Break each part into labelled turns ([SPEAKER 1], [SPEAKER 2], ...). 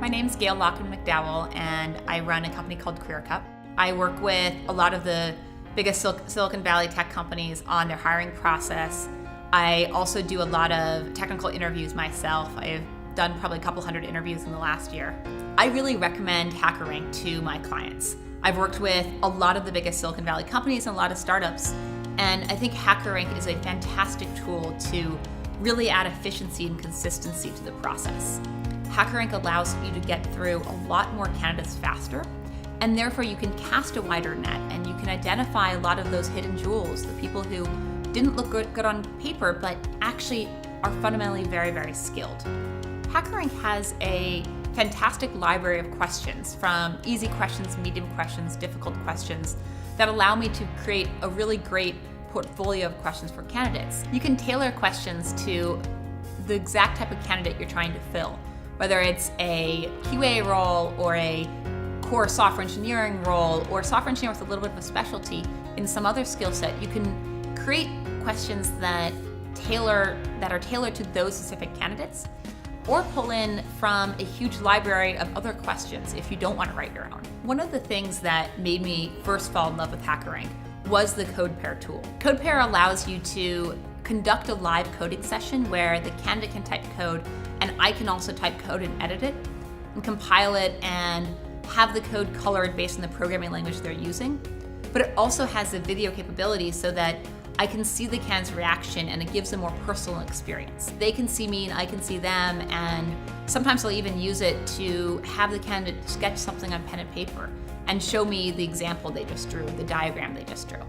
[SPEAKER 1] My name's Gayle McDowell, and I run a company called CareerCup. I work with a lot of the biggest Silicon Valley tech companies on their hiring process. I also do a lot of technical interviews myself. I've done probably a couple hundred interviews in the last year. I really recommend HackerRank to my clients. I've worked with a lot of the biggest Silicon Valley companies and a lot of startups, and I think HackerRank is a fantastic tool to really add efficiency and consistency to the process. HackerRank allows you to get through a lot more candidates faster, and therefore you can cast a wider net and you can identify a lot of those hidden jewels, the people who didn't look good on paper but actually are fundamentally very, very skilled. HackerRank has a fantastic library of questions, from easy questions, medium questions, difficult questions, that allow me to create a really great portfolio of questions for candidates. You can tailor questions to the exact type of candidate you're trying to fill, whether it's a QA role or a core software engineering role or software engineer with a little bit of a specialty in some other skill set. You can create questions that are tailored to those specific candidates, or pull in from a huge library of other questions if you don't want to write your own. One of the things that made me first fall in love with HackerRank was the CodePair tool. CodePair allows you to conduct a live coding session where the candidate can type code and I can also type code and edit it and compile it and have the code colored based on the programming language they're using. But it also has a video capability so that I can see the candidate's reaction and it gives a more personal experience. They can see me and I can see them, and sometimes I'll even use it to have the candidate sketch something on pen and paper and show me the example they just drew, the diagram they just drew.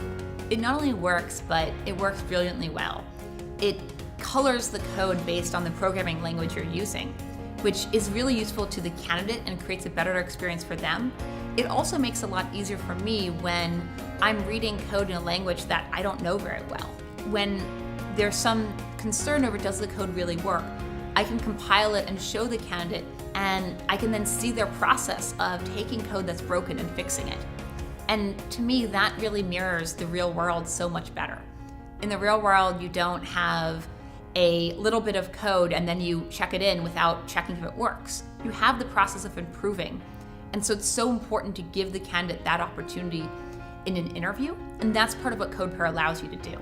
[SPEAKER 1] It not only works, but it works brilliantly well. It colors the code based on the programming language you're using, which is really useful to the candidate and creates a better experience for them. It also makes it a lot easier for me when I'm reading code in a language that I don't know very well. When there's some concern over does the code really work, I can compile it and show the candidate, and I can then see their process of taking code that's broken and fixing it. And to me, that really mirrors the real world so much better. In the real world, you don't have a little bit of code and then you check it in without checking if it works. You have the process of improving. And so it's so important to give the candidate that opportunity in an interview, and that's part of what CodePair allows you to do.